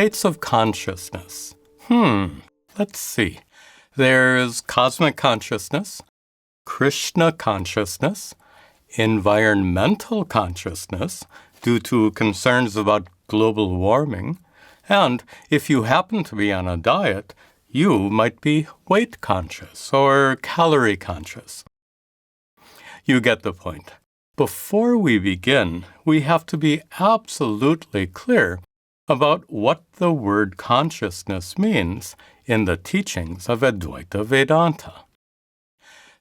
states of consciousness. Let's see. There's cosmic consciousness, Krishna consciousness, environmental consciousness due to concerns about global warming, and if you happen to be on a diet, you might be weight conscious or calorie conscious. You get the point. Before we begin, we have to be absolutely clear about what the word consciousness means in the teachings of Advaita Vedanta.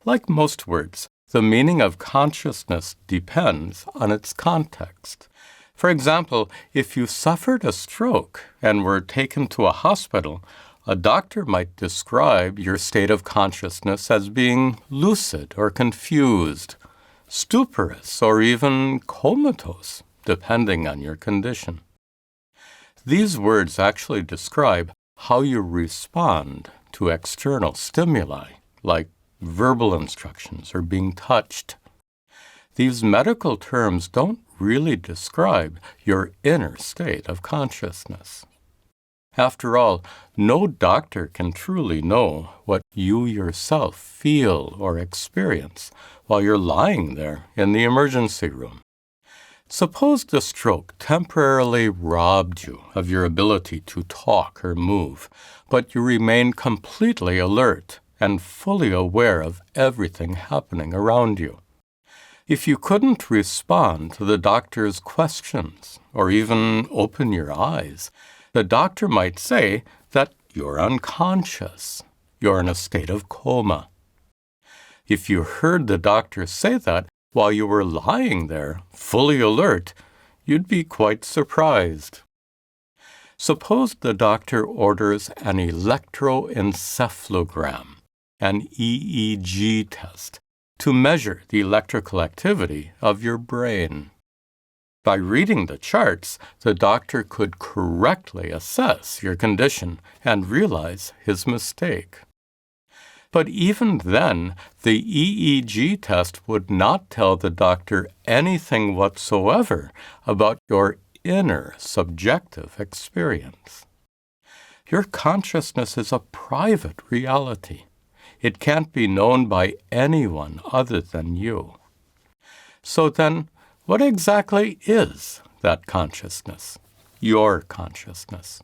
Like most words, the meaning of consciousness depends on its context. For example, if you suffered a stroke and were taken to a hospital, a doctor might describe your state of consciousness as being lucid or confused, stuporous, or even comatose, depending on your condition. These words actually describe how you respond to external stimuli, like verbal instructions or being touched. These medical terms don't really describe your inner state of consciousness. After all, no doctor can truly know what you yourself feel or experience while you're lying there in the emergency room. Suppose the stroke temporarily robbed you of your ability to talk or move, but you remain completely alert and fully aware of everything happening around you. If you couldn't respond to the doctor's questions or even open your eyes, the doctor might say that you're unconscious, you're in a state of coma. If you heard the doctor say that while you were lying there, fully alert, you'd be quite surprised. Suppose the doctor orders an electroencephalogram, an EEG test, to measure the electrical activity of your brain. By reading the charts, the doctor could correctly assess your condition and realize his mistake. But even then, the EEG test would not tell the doctor anything whatsoever about your inner subjective experience. Your consciousness is a private reality. It can't be known by anyone other than you. So then, what exactly is that consciousness, your consciousness?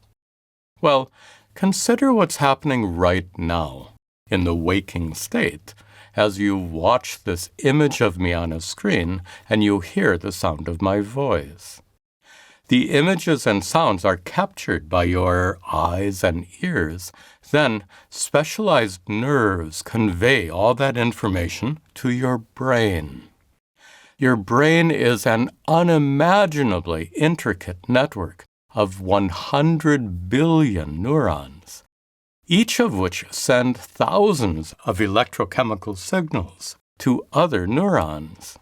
Well, consider what's happening right now in the waking state as you watch this image of me on a screen and you hear the sound of my voice. The images and sounds are captured by your eyes and ears. Then, specialized nerves convey all that information to your brain. Your brain is an unimaginably intricate network of 100 billion neurons, each of which send thousands of electrochemical signals to other neurons.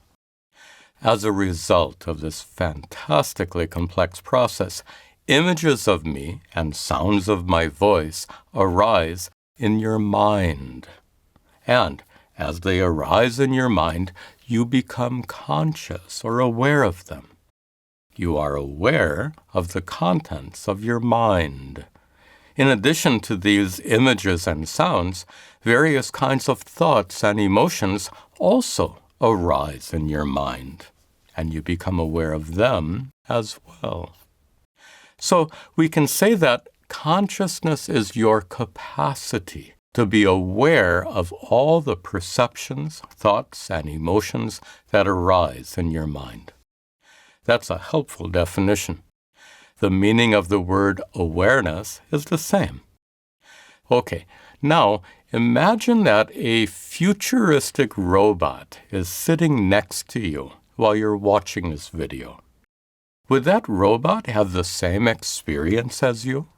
As a result of this fantastically complex process, images of me and sounds of my voice arise in your mind. And as they arise in your mind, you become conscious or aware of them. You are aware of the contents of your mind. In addition to these images and sounds, various kinds of thoughts and emotions also arise in your mind, and you become aware of them as well. So we can say that consciousness is your capacity to be aware of all the perceptions, thoughts, and emotions that arise in your mind. That's a helpful definition. The meaning of the word awareness is the same. Okay, now imagine that a futuristic robot is sitting next to you while you're watching this video. Would that robot have the same experience as you?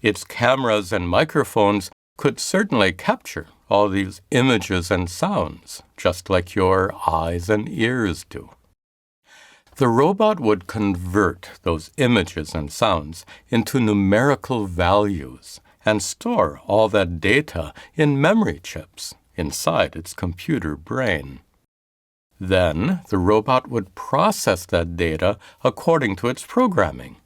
Its cameras and microphones could certainly capture all these images and sounds, just like your eyes and ears do. The robot would convert those images and sounds into numerical values and store all that data in memory chips inside its computer brain. Then the robot would process that data according to its programming.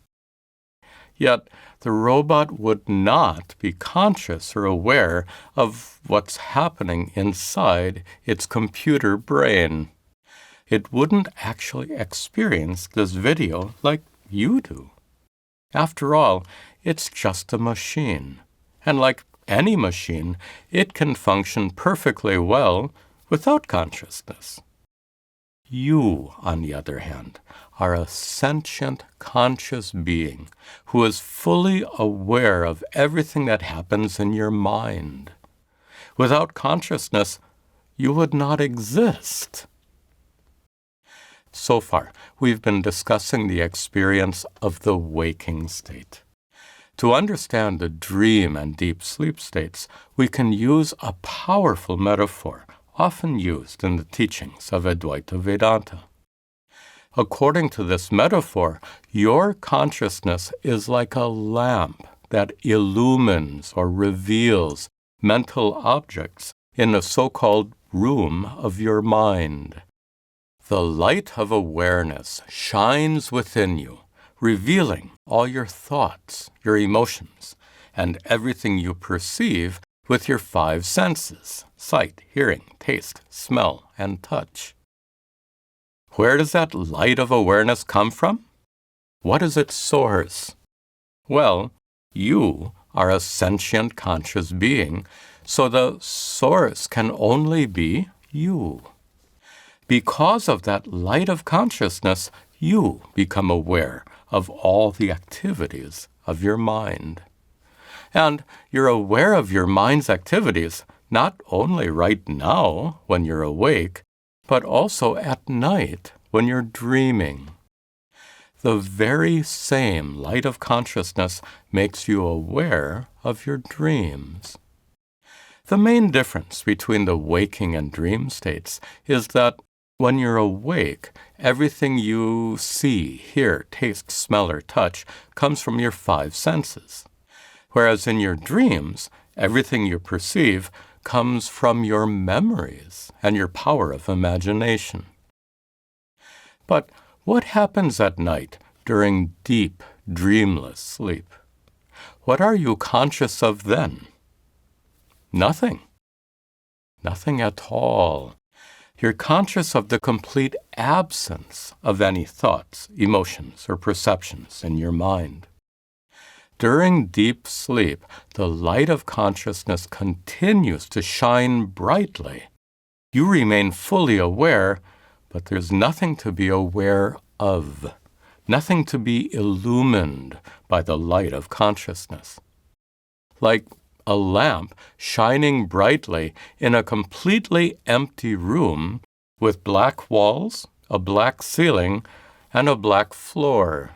Yet, the robot would not be conscious or aware of what's happening inside its computer brain. It wouldn't actually experience this video like you do. After all, it's just a machine. And like any machine, it can function perfectly well without consciousness. You, on the other hand, are a sentient, conscious being who is fully aware of everything that happens in your mind. Without consciousness, you would not exist. So far, we've been discussing the experience of the waking state. To understand the dream and deep sleep states, we can use a powerful metaphor often used in the teachings of Advaita Vedanta. According to this metaphor, your consciousness is like a lamp that illumines or reveals mental objects in the so-called room of your mind. The light of awareness shines within you, revealing all your thoughts, your emotions, and everything you perceive with your 5 senses: sight, hearing, taste, smell, and touch. Where does that light of awareness come from? What is its source? Well, you are a sentient conscious being, so the source can only be you. Because of that light of consciousness, you become aware of all the activities of your mind. And you're aware of your mind's activities not only right now when you're awake, but also at night when you're dreaming. The very same light of consciousness makes you aware of your dreams. The main difference between the waking and dream states is that when you're awake, everything you see, hear, taste, smell, or touch comes from your 5 senses. Whereas in your dreams, everything you perceive comes from your memories and your power of imagination. But what happens at night during deep, dreamless sleep? What are you conscious of then? Nothing. Nothing at all. You're conscious of the complete absence of any thoughts, emotions, or perceptions in your mind. During deep sleep, the light of consciousness continues to shine brightly. You remain fully aware, but there's nothing to be aware of, nothing to be illumined by the light of consciousness. Like a lamp shining brightly in a completely empty room with black walls, a black ceiling, and a black floor.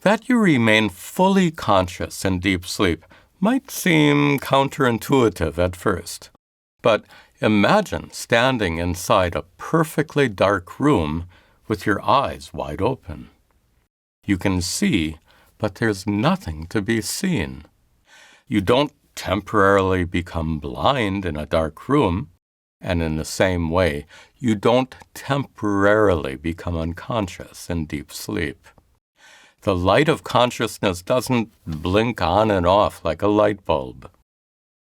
That you remain fully conscious in deep sleep might seem counterintuitive at first, but imagine standing inside a perfectly dark room with your eyes wide open. You can see, but there's nothing to be seen. You don't temporarily become blind in a dark room, and in the same way, you don't temporarily become unconscious in deep sleep. The light of consciousness doesn't blink on and off like a light bulb.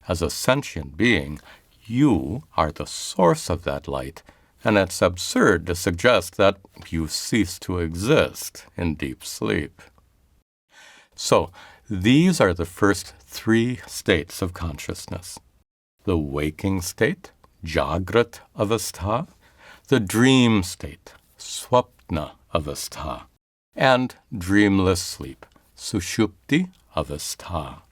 As a sentient being, you are the source of that light, and it's absurd to suggest that you cease to exist in deep sleep. So, these are the first 3 states of consciousness: the waking state, jagrat avastha, the dream state, svapna avastha, and dreamless sleep, sushupti avastha.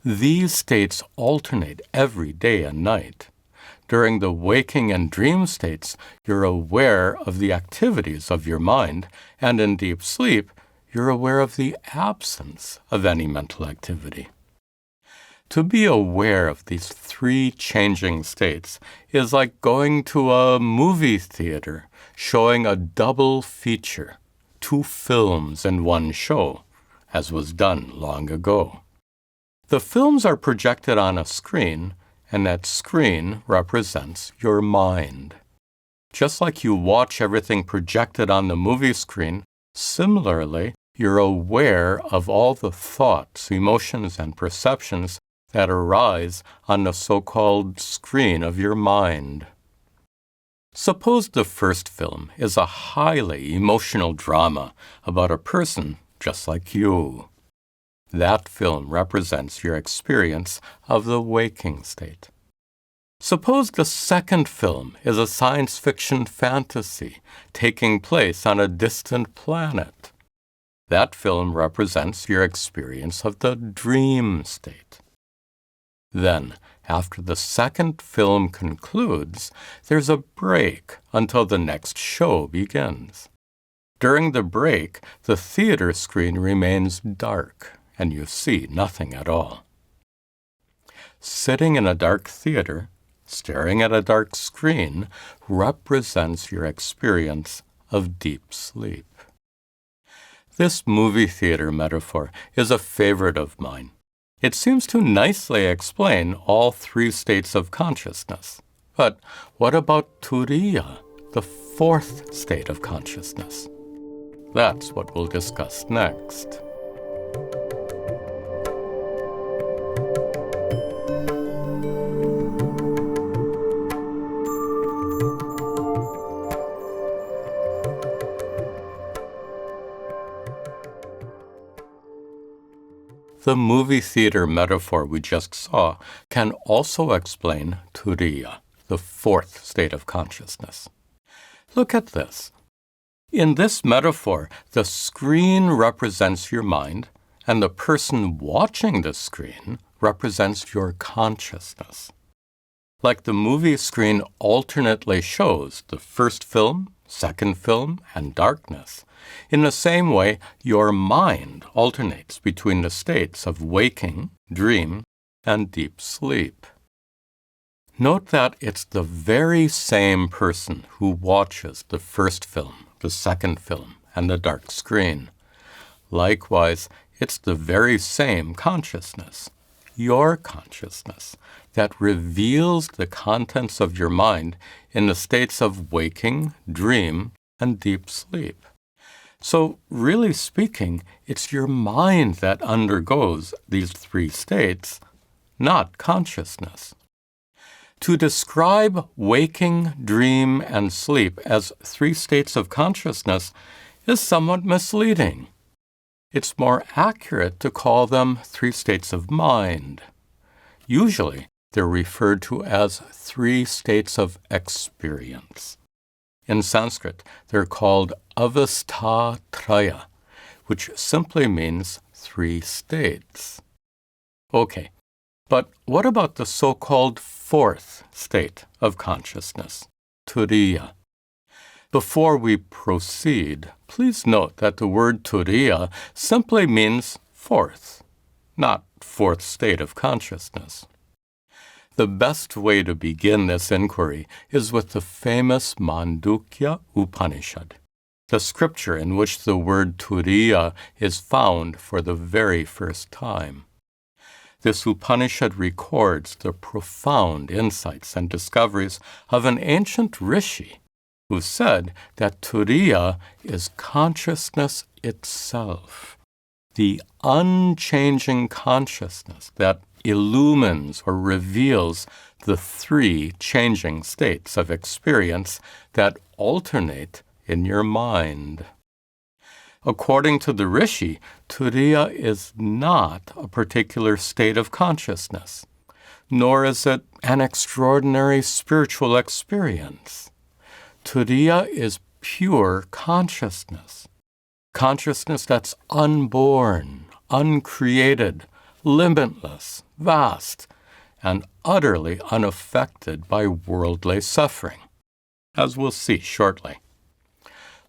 These states alternate every day and night. During the waking and dream states, you're aware of the activities of your mind, and in deep sleep, you're aware of the absence of any mental activity. To be aware of these 3 changing states is like going to a movie theater showing a double feature, 2 films in one show, as was done long ago. The films are projected on a screen, and that screen represents your mind. Just like you watch everything projected on the movie screen, similarly, you're aware of all the thoughts, emotions, and perceptions that arise on the so-called screen of your mind. Suppose the first film is a highly emotional drama about a person just like you. That film represents your experience of the waking state. Suppose the second film is a science fiction fantasy taking place on a distant planet. That film represents your experience of the dream state. Then, after the second film concludes, there's a break until the next show begins. During the break, the theater screen remains dark, and you see nothing at all. Sitting in a dark theater, staring at a dark screen, represents your experience of deep sleep. This movie theater metaphor is a favorite of mine. It seems to nicely explain all three states of consciousness. But what about Turiya, the fourth state of consciousness? That's what we'll discuss next. The movie theater metaphor we just saw can also explain Turiya, the fourth state of consciousness. Look at this. In this metaphor, the screen represents your mind, and the person watching the screen represents your consciousness. Like the movie screen alternately shows the first film, second film, and darkness, in the same way, your mind alternates between the states of waking, dream, and deep sleep. Note that it's the very same person who watches the first film, the second film, and the dark screen. Likewise, it's the very same consciousness, your consciousness, that reveals the contents of your mind in the states of waking, dream, and deep sleep. So, really speaking, it's your mind that undergoes these three states, not consciousness. To describe waking, dream, and sleep as three states of consciousness is somewhat misleading. It's more accurate to call them three states of mind. Usually, they're referred to as three states of experience. In Sanskrit, they're called avastha traya, which simply means three states. Okay, but what about the so-called fourth state of consciousness, Turiya? Before we proceed, please note that the word Turiya simply means fourth, not fourth state of consciousness. The best way to begin this inquiry is with the famous Mandukya Upanishad, the scripture in which the word Turiya is found for the very first time. This Upanishad records the profound insights and discoveries of an ancient rishi who said that Turiya is consciousness itself, the unchanging consciousness that illumines or reveals the three changing states of experience that alternate in your mind. According to the rishi, Turiya is not a particular state of consciousness, nor is it an extraordinary spiritual experience. Turiya is pure consciousness, consciousness that's unborn, uncreated, limitless, vast, and utterly unaffected by worldly suffering, as we'll see shortly.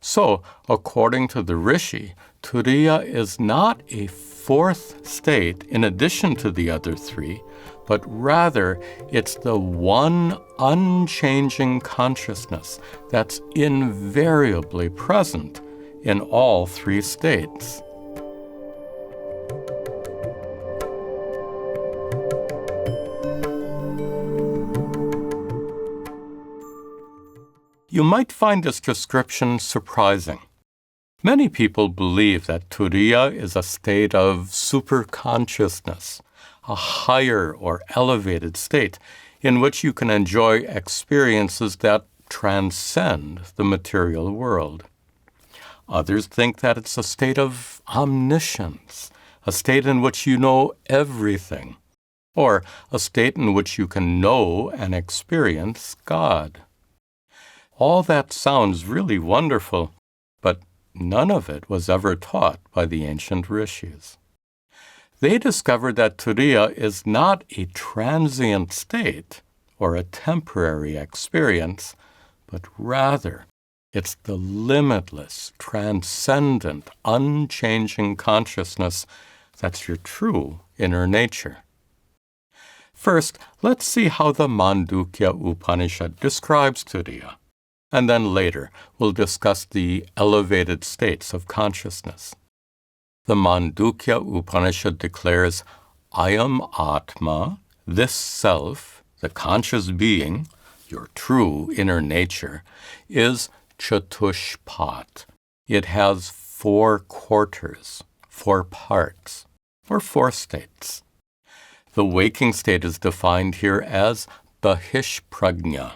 So, according to the rishi, Turiya is not a fourth state in addition to the other three, but rather it's the one unchanging consciousness that's invariably present in all three states. You might find this description surprising. Many people believe that Turiya is a state of superconsciousness, a higher or elevated state in which you can enjoy experiences that transcend the material world. Others think that it's a state of omniscience, a state in which you know everything, or a state in which you can know and experience God. All that sounds really wonderful, but none of it was ever taught by the ancient rishis. They discovered that Turiya is not a transient state or a temporary experience, but rather it's the limitless, transcendent, unchanging consciousness that's your true inner nature. First, let's see how the Mandukya Upanishad describes Turiya, and then later we'll discuss the elevated states of consciousness. The Mandukya Upanishad declares, I am Atma, this self, the conscious being, your true inner nature, is chatushpat. It has 4 quarters, 4 parts, or 4 states. The waking state is defined here as bahishprajna,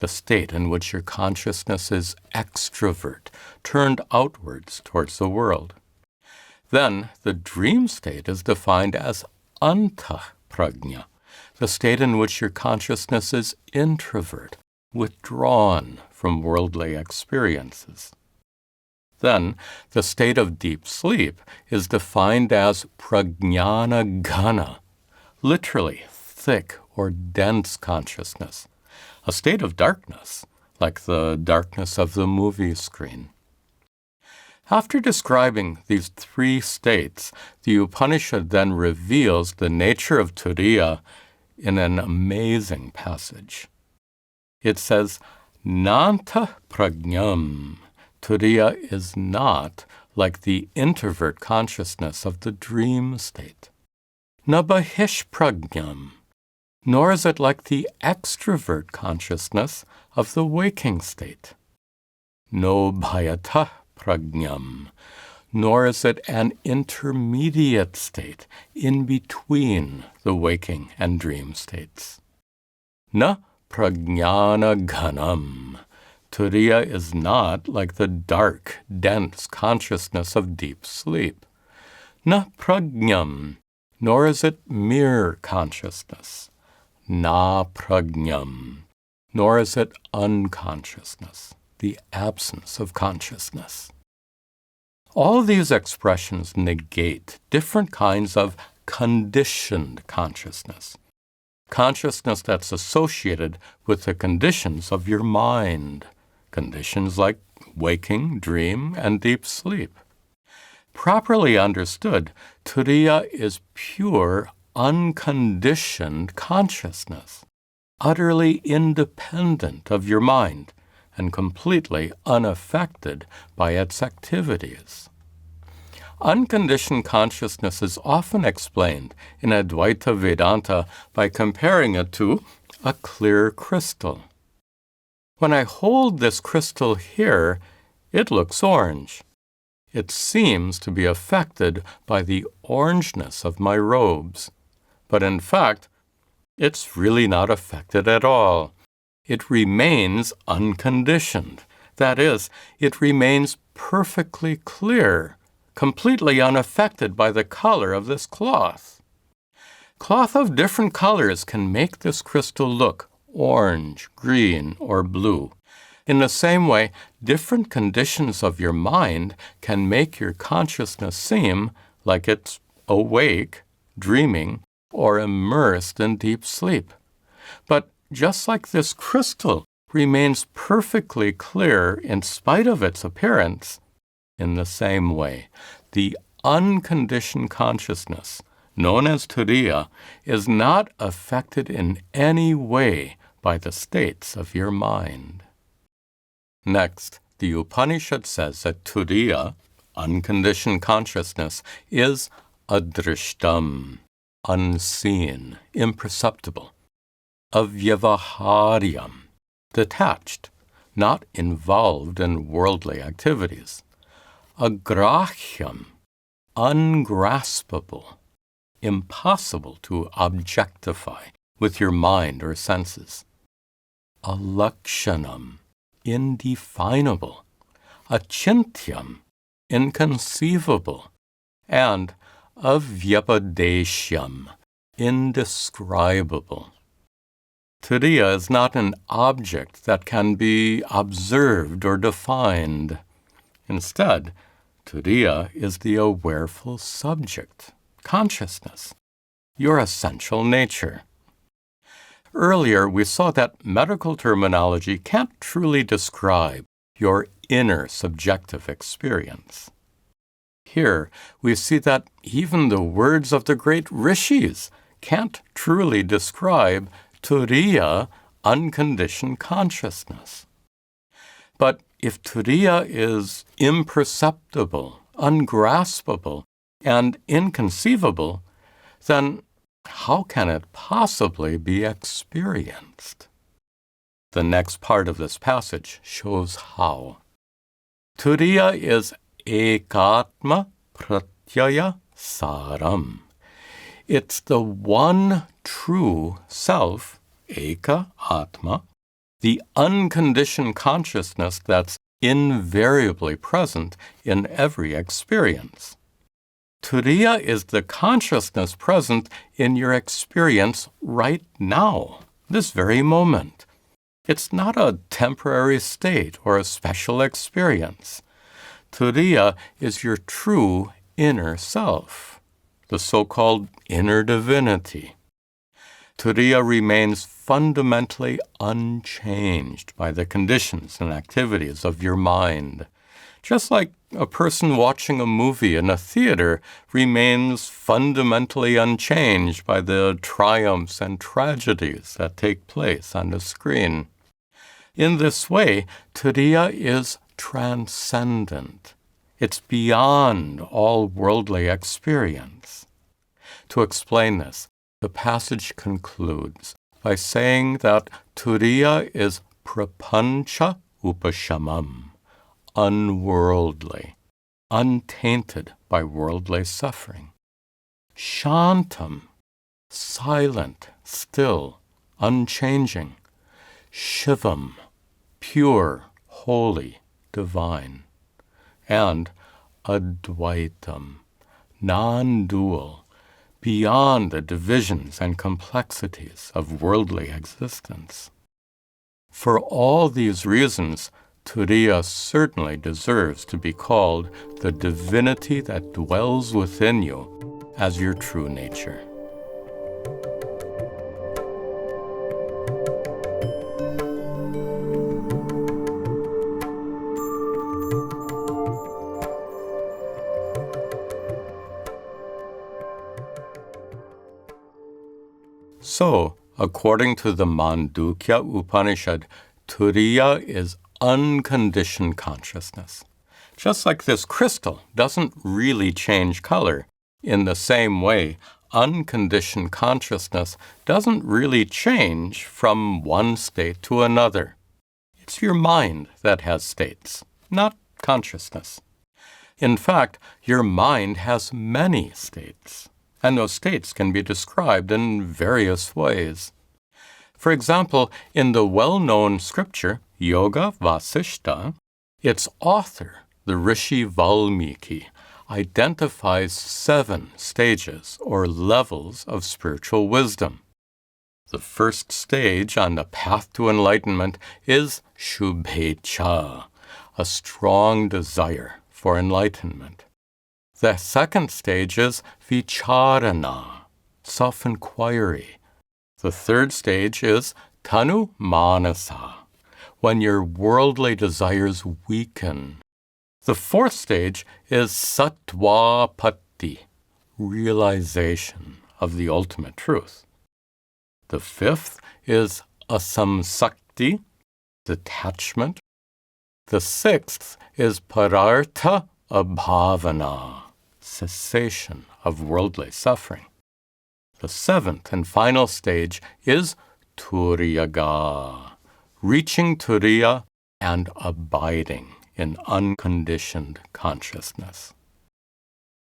the state in which your consciousness is extrovert, turned outwards towards the world. Then the dream state is defined as antahprajna, the state in which your consciousness is introvert, withdrawn from worldly experiences. Then the state of deep sleep is defined as prajnana ghana, literally thick or dense consciousness, a state of darkness, like the darkness of the movie screen. After describing these 3 states, the Upanishad then reveals the nature of Turiya in an amazing passage. It says, Nanta prajnam. Turiya is not like the introvert consciousness of the dream state. Na bahishprajnam. Nor is it like the extrovert consciousness of the waking state. No bhayatah prajnam. Nor is it an intermediate state in between the waking and dream states. Na prajnana ghanam. Turiya is not like the dark, dense consciousness of deep sleep. Na prajnam. Nor is it mere consciousness. Na prajnam. Nor is it unconsciousness, the absence of consciousness. All these expressions negate different kinds of conditioned consciousness, consciousness that's associated with the conditions of your mind, conditions like waking, dream, and deep sleep. Properly understood, Turiya is pure, unconditioned consciousness, utterly independent of your mind and completely unaffected by its activities. Unconditioned consciousness is often explained in Advaita Vedanta by comparing it to a clear crystal. When I hold this crystal here, it looks orange. It seems to be affected by the orangeness of my robes. But in fact, it's really not affected at all. It remains unconditioned. That is, it remains perfectly clear, completely unaffected by the color of this cloth. Cloth of different colors can make this crystal look orange, green, or blue. In the same way, different conditions of your mind can make your consciousness seem like it's awake, dreaming, or immersed in deep sleep. But just like this crystal remains perfectly clear in spite of its appearance, in the same way, the unconditioned consciousness, known as Turiya, is not affected in any way by the states of your mind. Next, the Upanishad says that Turiya, unconditioned consciousness, is adrishtam, unseen, imperceptible, avyavaharyam, detached, not involved in worldly activities, agrahyam, ungraspable, impossible to objectify with your mind or senses. Alakshanam, indefinable. Achintyam, inconceivable. And avyapadeshyam, indescribable. Turiya is not an object that can be observed or defined. Instead, Turiya is the awareful subject, consciousness, your essential nature. Earlier, we saw that medical terminology can't truly describe your inner subjective experience. Here, we see that even the words of the great rishis can't truly describe Turiya, unconditioned consciousness. But if Turiya is imperceptible, ungraspable, and inconceivable, then how can it possibly be experienced? The next part of this passage shows how. Turiya is ekatma pratyaya saram. It's the one true self, eka atma, the unconditioned consciousness that's invariably present in every experience. Turiya is the consciousness present in your experience right now, this very moment. It's not a temporary state or a special experience. Turiya is your true inner self, the so-called inner divinity. Turiya remains fundamentally unchanged by the conditions and activities of your mind. Just like a person watching a movie in a theater remains fundamentally unchanged by the triumphs and tragedies that take place on the screen. In this way, Turiya is transcendent. It's beyond all worldly experience. To explain this, the passage concludes by saying that Turiya is prapancha upashamam, unworldly, untainted by worldly suffering. Shantam, silent, still, unchanging. Shivam, pure, holy, divine. And Advaitam, non-dual, beyond the divisions and complexities of worldly existence. For all these reasons, Turiya certainly deserves to be called the divinity that dwells within you as your true nature. So, according to the Mandukya Upanishad, Turiya is unconditioned consciousness. Just like this crystal doesn't really change color, in the same way, unconditioned consciousness doesn't really change from one state to another. It's your mind that has states, not consciousness. In fact, your mind has many states, and those states can be described in various ways. For example, in the well-known scripture, Yoga Vasishta, its author, the rishi Valmiki, identifies 7 stages or levels of spiritual wisdom. The first stage on the path to enlightenment is shubhecha, a strong desire for enlightenment. The second stage is vicharana, self-inquiry. The third stage is tanu manasa, when your worldly desires weaken. The fourth stage is sattvapatti, realization of the ultimate truth. The fifth is asamsakti, detachment. The sixth is parartha abhavana, cessation of worldly suffering. The seventh and final stage is turiyaga, reaching turiya and abiding in unconditioned consciousness.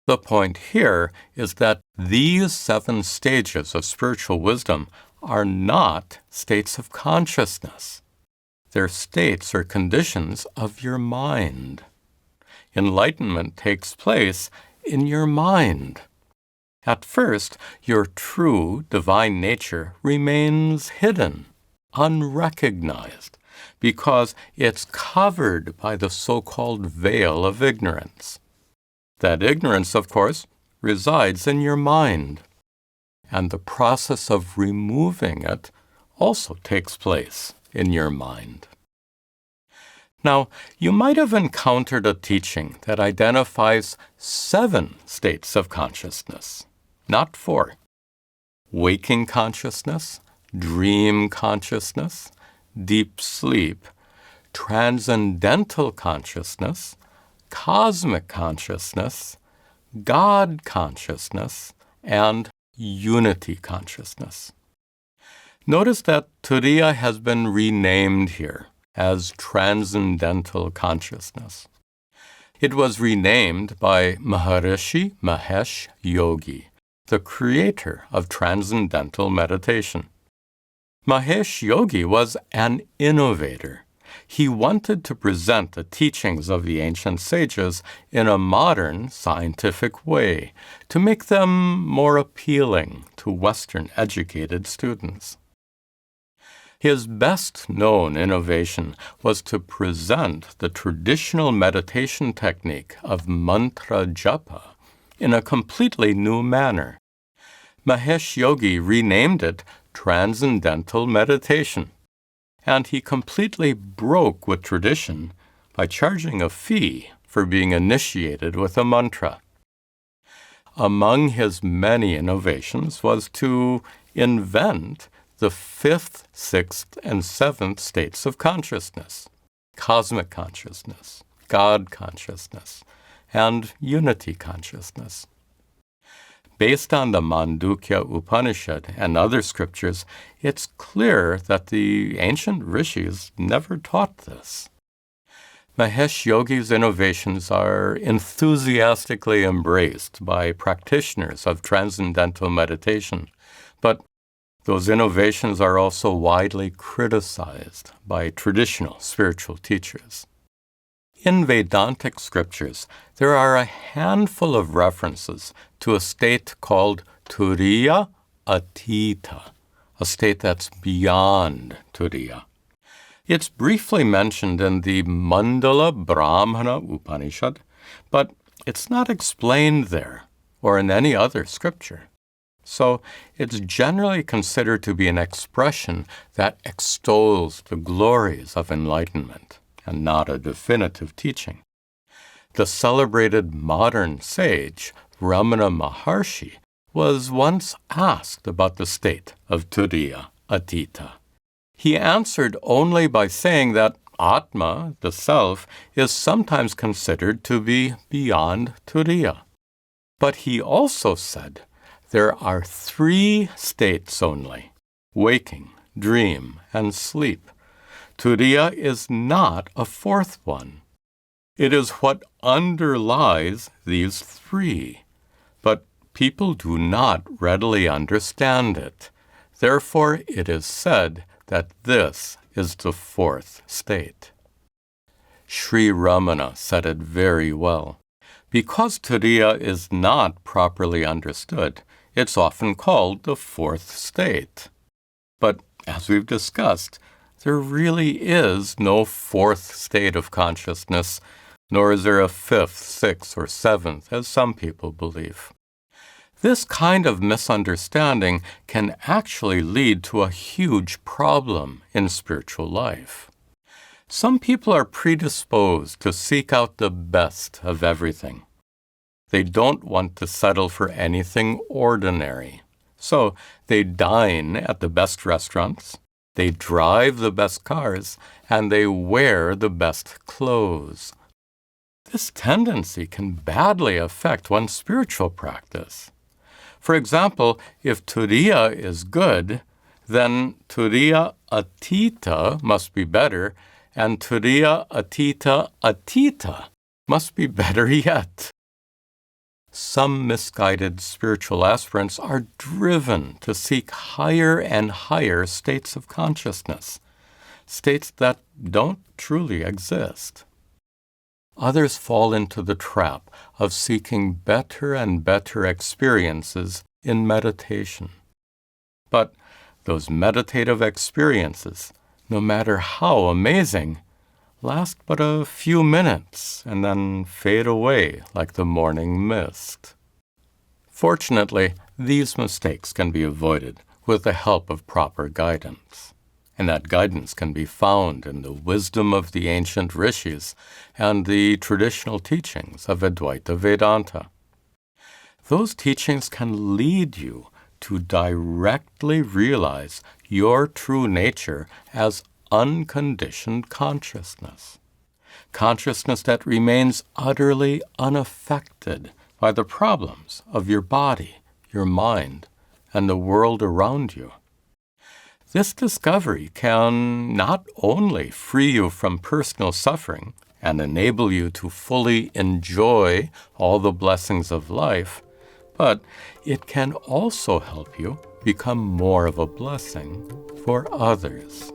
The point here is that these 7 stages of spiritual wisdom are not states of consciousness. They're states or conditions of your mind. Enlightenment takes place in your mind. At first, your true divine nature remains hidden, unrecognized, because it's covered by the so-called veil of ignorance. That ignorance, of course, resides in your mind, and the process of removing it also takes place in your mind. Now, you might have encountered a teaching that identifies 7 states of consciousness, not 4. Waking consciousness, dream consciousness, deep sleep, transcendental consciousness, cosmic consciousness, God consciousness, and unity consciousness. Notice that Turiya has been renamed here as transcendental consciousness. It was renamed by Maharishi Mahesh Yogi, the creator of transcendental meditation. Mahesh Yogi was an innovator. He wanted to present the teachings of the ancient sages in a modern, scientific way to make them more appealing to Western-educated students. His best-known innovation was to present the traditional meditation technique of mantra japa in a completely new manner. Mahesh Yogi renamed it Transcendental Meditation, and he completely broke with tradition by charging a fee for being initiated with a mantra. Among his many innovations was to invent the 5th, 6th, and 7th states of consciousness, cosmic consciousness, God consciousness, and unity consciousness. Based on the Mandukya Upanishad and other scriptures, it's clear that the ancient rishis never taught this. Mahesh Yogi's innovations are enthusiastically embraced by practitioners of transcendental meditation, but those innovations are also widely criticized by traditional spiritual teachers. In Vedantic scriptures, there are a handful of references to a state called Turiya Atita, a state that's beyond Turiya. It's briefly mentioned in the Mandala Brahmana Upanishad, but it's not explained there or in any other scripture. So it's generally considered to be an expression that extols the glories of enlightenment and not a definitive teaching. The celebrated modern sage, Ramana Maharshi, was once asked about the state of Turiya Atita. He answered only by saying that atma, the self, is sometimes considered to be beyond Turiya. But he also said there are 3 states only: waking, dream, and sleep. Turiya is not a 4th one. It is what underlies these 3. But people do not readily understand it. Therefore, it is said that this is the 4th state. Sri Ramana said it very well. Because Turiya is not properly understood, it's often called the 4th state. But as we've discussed, there really is no 4th state of consciousness, nor is there a 5th, 6th, or 7th, as some people believe. This kind of misunderstanding can actually lead to a huge problem in spiritual life. Some people are predisposed to seek out the best of everything. They don't want to settle for anything ordinary. So they dine at the best restaurants, they drive the best cars, and they wear the best clothes. This tendency can badly affect one's spiritual practice. For example, if Turiya is good, then Turiya Atita must be better, and Turiya Atita Atita must be better yet. Some misguided spiritual aspirants are driven to seek higher and higher states of consciousness, states that don't truly exist. Others fall into the trap of seeking better and better experiences in meditation. But those meditative experiences, no matter how amazing, last but a few minutes and then fade away like the morning mist. Fortunately, these mistakes can be avoided with the help of proper guidance. And that guidance can be found in the wisdom of the ancient rishis and the traditional teachings of Advaita Vedanta. Those teachings can lead you to directly realize your true nature as unconditioned consciousness. Consciousness that remains utterly unaffected by the problems of your body, your mind, and the world around you. This discovery can not only free you from personal suffering and enable you to fully enjoy all the blessings of life, but it can also help you become more of a blessing for others.